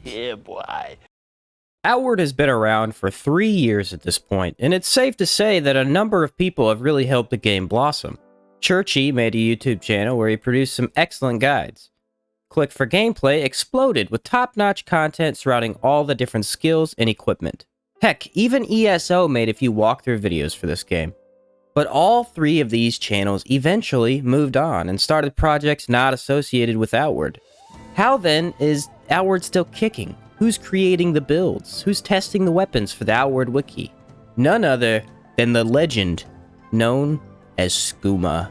Yeah, boy. Outward has been around for 3 years at this point, and it's safe to say that a number of people have really helped the game blossom. Churchy made a YouTube channel where he produced some excellent guides. Click for Gameplay exploded with top-notch content surrounding all the different skills and equipment. Heck, even ESO made a few walkthrough videos for this game. But all 3 of these channels eventually moved on and started projects not associated with Outward. How then is Outward still kicking? Who's creating the builds? Who's testing the weapons for the Outward wiki? None other than the legend known as Skooma.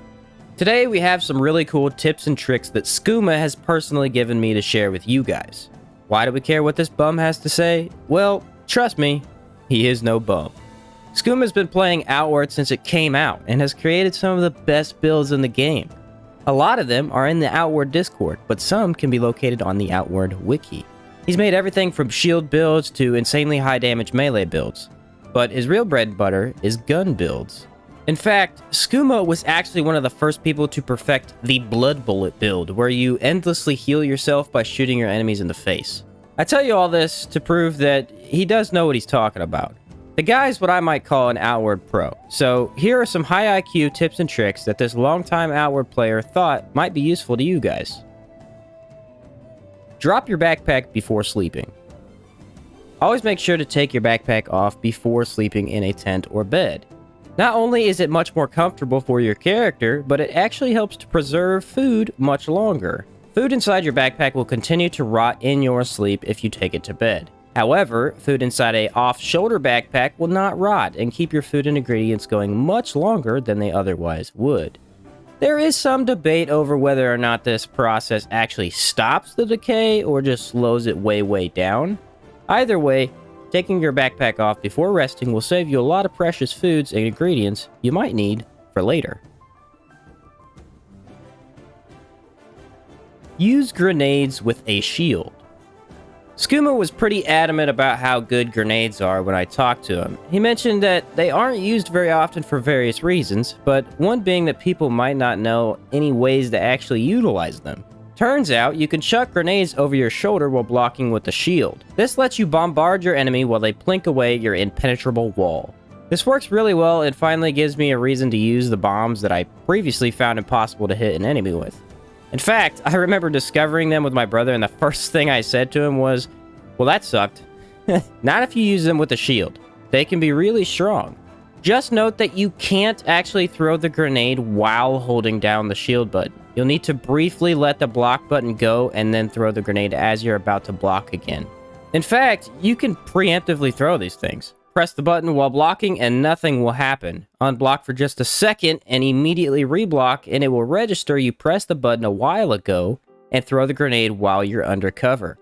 Today we have some really cool tips and tricks that Skooma has personally given me to share with you guys. Why do we care what this bum has to say? Well, trust me, he is no bum. Skooma's been playing Outward since it came out and has created some of the best builds in the game. A lot of them are in the Outward Discord, but some can be located on the Outward wiki. He's made everything from shield builds to insanely high damage melee builds, but his real bread and butter is gun builds. In fact, Skooma was actually one of the first people to perfect the blood bullet build, where you endlessly heal yourself by shooting your enemies in the face. I tell you all this to prove that he does know what he's talking about. The guy's what I might call an Outward pro, so here are some high IQ tips and tricks that this longtime Outward player thought might be useful to you guys. Drop your backpack before sleeping. Always make sure to take your backpack off before sleeping in a tent or bed. Not only is it much more comfortable for your character, but it actually helps to preserve food much longer. Food inside your backpack will continue to rot in your sleep if you take it to bed. However, food inside a off-shoulder backpack will not rot and keep your food and ingredients going much longer than they otherwise would. There is some debate over whether or not this process actually stops the decay or just slows it way down. Either way, taking your backpack off before resting will save you a lot of precious foods and ingredients you might need for later. Use grenades with a shield. Skooma was pretty adamant about how good grenades are when I talked to him. He mentioned that they aren't used very often for various reasons, but one being that people might not know any ways to actually utilize them. Turns out, you can chuck grenades over your shoulder while blocking with the shield. This lets you bombard your enemy while they plink away your impenetrable wall. This works really well and finally gives me a reason to use the bombs that I previously found impossible to hit an enemy with. In fact, I remember discovering them with my brother and the first thing I said to him was, well, that sucked. Not if you use them with a shield. They can be really strong. Just note that you can't actually throw the grenade while holding down the shield button. You'll need to briefly let the block button go and then throw the grenade as you're about to block again. In fact, you can preemptively throw these things. Press the button while blocking and nothing will happen. Unblock for just a second and immediately reblock, and it will register you pressed the button a while ago and throw the grenade while you're under cover.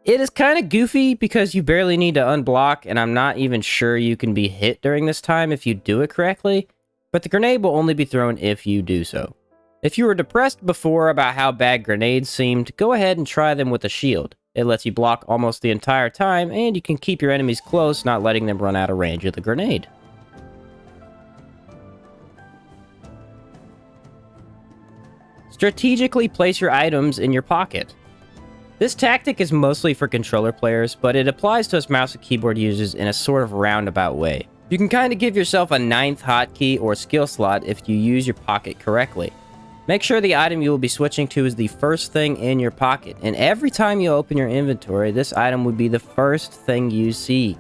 It is kind of goofy because you barely need to unblock, and I'm not even sure you can be hit during this time if you do it correctly, but the grenade will only be thrown if you do so. If you were depressed before about how bad grenades seemed, go ahead and try them with a shield. It lets you block almost the entire time, and you can keep your enemies close, not letting them run out of range of the grenade. Strategically place your items in your pocket. This tactic is mostly for controller players, but it applies to us mouse and keyboard users in a sort of roundabout way. You can kind of give yourself a 9th hotkey or skill slot if you use your pocket correctly. Make sure the item you will be switching to is the first thing in your pocket, and every time you open your inventory, this item would be the first thing you see.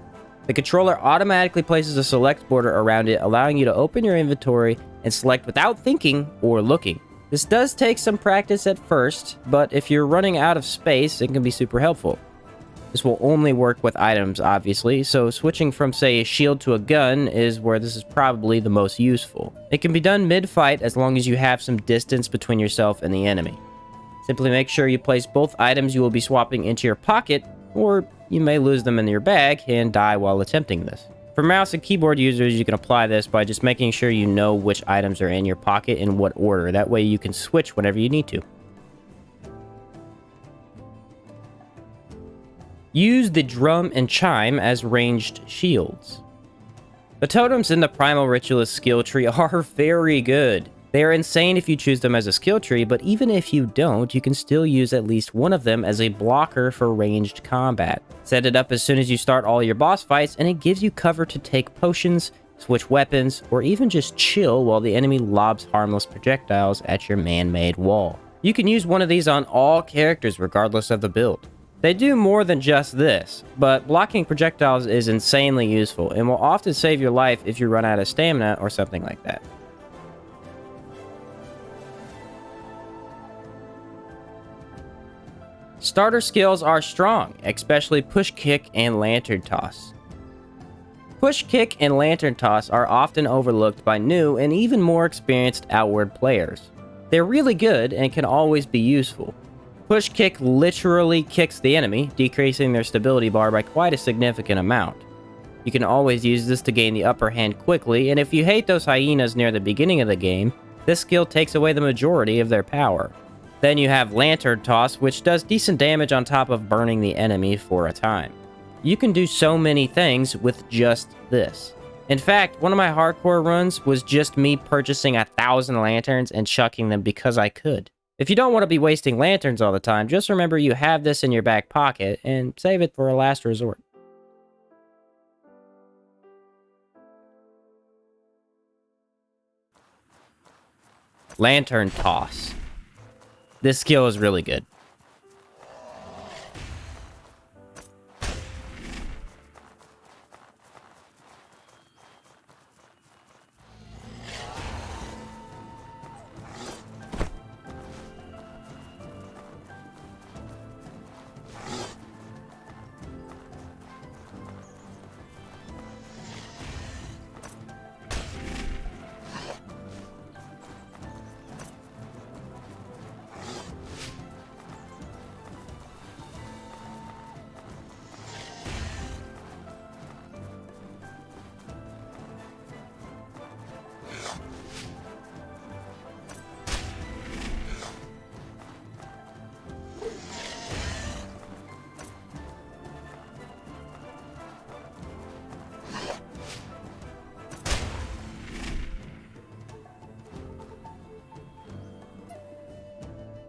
The controller automatically places a select border around it, allowing you to open your inventory and select without thinking or looking. This does take some practice at first, but if you're running out of space, it can be super helpful. This will only work with items, obviously, so switching from, say, a shield to a gun is where this is probably the most useful. It can be done mid-fight as long as you have some distance between yourself and the enemy. Simply make sure you place both items you will be swapping into your pocket, or you may lose them in your bag and die while attempting this. For mouse and keyboard users, you can apply this by just making sure you know which items are in your pocket in what order. That way you can switch whenever you need to. Use the drum and chime as ranged shields. The totems in the Primal Ritualist skill tree are very good. They are insane if you choose them as a skill tree, but even if you don't, you can still use at least one of them as a blocker for ranged combat. Set it up as soon as you start all your boss fights, and it gives you cover to take potions, switch weapons, or even just chill while the enemy lobs harmless projectiles at your man-made wall. You can use one of these on all characters regardless of the build. They do more than just this, but blocking projectiles is insanely useful and will often save your life if you run out of stamina or something like that. Starter skills are strong, especially Push Kick and Lantern Toss. Push Kick and Lantern Toss are often overlooked by new and even more experienced Outward players. They're really good and can always be useful. Push Kick literally kicks the enemy, decreasing their stability bar by quite a significant amount. You can always use this to gain the upper hand quickly, and if you hate those hyenas near the beginning of the game, this skill takes away the majority of their power. Then you have Lantern Toss, which does decent damage on top of burning the enemy for a time. You can do so many things with just this. In fact, one of my hardcore runs was just me purchasing 1,000 lanterns and chucking them because I could. If you don't want to be wasting lanterns all the time, just remember you have this in your back pocket and save it for a last resort. Lantern Toss. This skill is really good.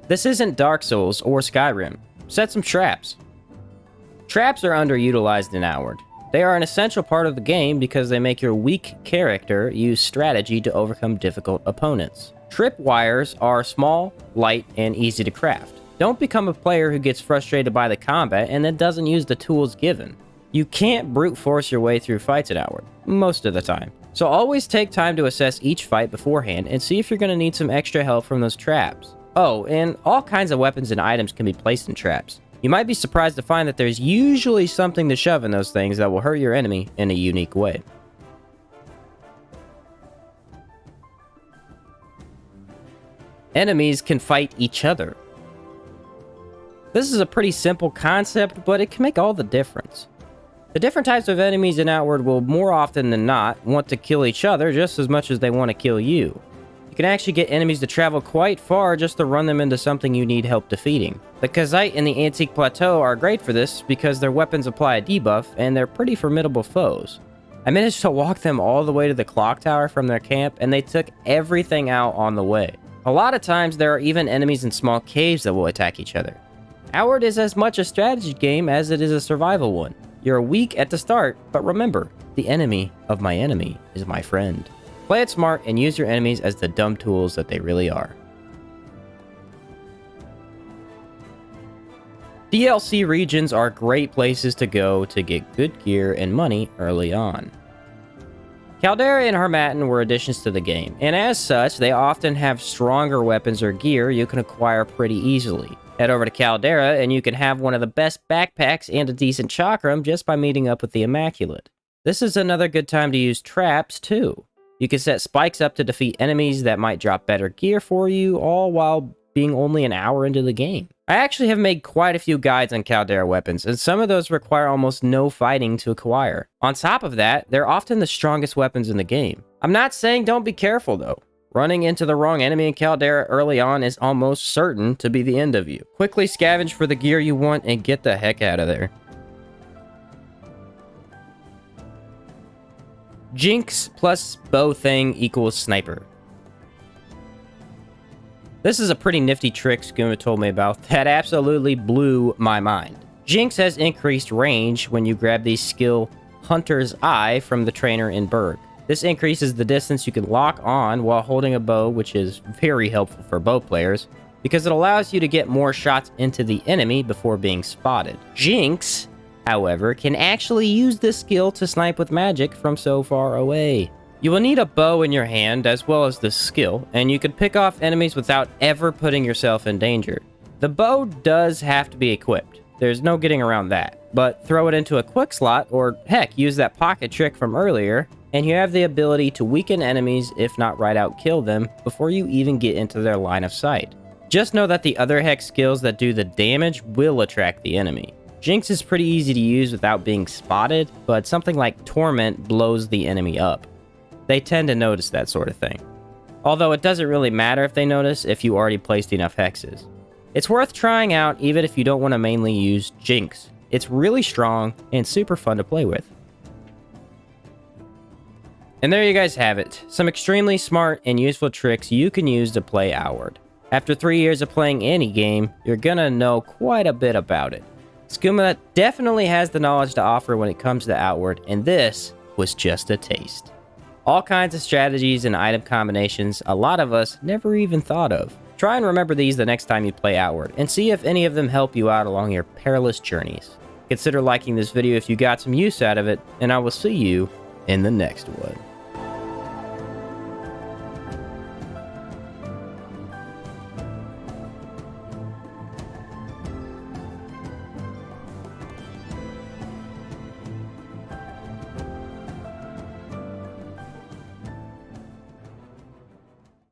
This isn't Dark Souls or Skyrim. Set some traps. Traps are underutilized in Outward. They are an essential part of the game because they make your weak character use strategy to overcome difficult opponents. Tripwires are small, light, and easy to craft. Don't become a player who gets frustrated by the combat and then doesn't use the tools given. You can't brute force your way through fights at Outward, most of the time. So always take time to assess each fight beforehand and see if you're going to need some extra help from those traps. Oh, and all kinds of weapons and items can be placed in traps. You might be surprised to find that there's usually something to shove in those things that will hurt your enemy in a unique way. Enemies can fight each other. This is a pretty simple concept, but it can make all the difference. The different types of enemies in Outward will more often than not want to kill each other just as much as they want to kill you. You can actually get enemies to travel quite far just to run them into something you need help defeating. The Kazite and the Antique Plateau are great for this because their weapons apply a debuff and they're pretty formidable foes. I managed to walk them all the way to the clock tower from their camp and they took everything out on the way. A lot of times there are even enemies in small caves that will attack each other. Outward is as much a strategy game as it is a survival one. You're weak at the start, but remember, the enemy of my enemy is my friend. Play it smart and use your enemies as the dumb tools that they really are. DLC regions are great places to go to get good gear and money early on. Caldera and Harmattan were additions to the game, and as such, they often have stronger weapons or gear you can acquire pretty easily. Head over to Caldera and you can have one of the best backpacks and a decent chakram just by meeting up with the Immaculate. This is another good time to use traps too. You can set spikes up to defeat enemies that might drop better gear for you, all while being only an hour into the game. I actually have made quite a few guides on Caldera weapons, and some of those require almost no fighting to acquire. On top of that, they're often the strongest weapons in the game. I'm not saying don't be careful though. Running into the wrong enemy in Caldera early on is almost certain to be the end of you. Quickly scavenge for the gear you want and get the heck out of there. Jinx plus bow thing equals sniper. This is a pretty nifty trick Skooma told me about that absolutely blew my mind. Jinx has increased range when you grab the skill Hunter's Eye from the trainer in Berg. This increases the distance you can lock on while holding a bow, which is very helpful for bow players, because it allows you to get more shots into the enemy before being spotted. Jinx, however, can actually use this skill to snipe with magic from so far away. You will need a bow in your hand as well as this skill, and you can pick off enemies without ever putting yourself in danger. The bow does have to be equipped. There's no getting around that, but throw it into a quick slot, or heck, use that pocket trick from earlier, and you have the ability to weaken enemies, if not right out kill them, before you even get into their line of sight. Just know that the other hex skills that do the damage will attract the enemy. Jinx is pretty easy to use without being spotted, but something like Torment blows the enemy up. They tend to notice that sort of thing. Although it doesn't really matter if they notice if you already placed enough hexes. It's worth trying out even if you don't want to mainly use Jinx. It's really strong and super fun to play with. And there you guys have it. Some extremely smart and useful tricks you can use to play Outward. After 3 years of playing any game, you're gonna know quite a bit about it. Skooma definitely has the knowledge to offer when it comes to Outward, and this was just a taste. All kinds of strategies and item combinations a lot of us never even thought of. Try and remember these the next time you play Outward, and see if any of them help you out along your perilous journeys. Consider liking this video if you got some use out of it, and I will see you in the next one.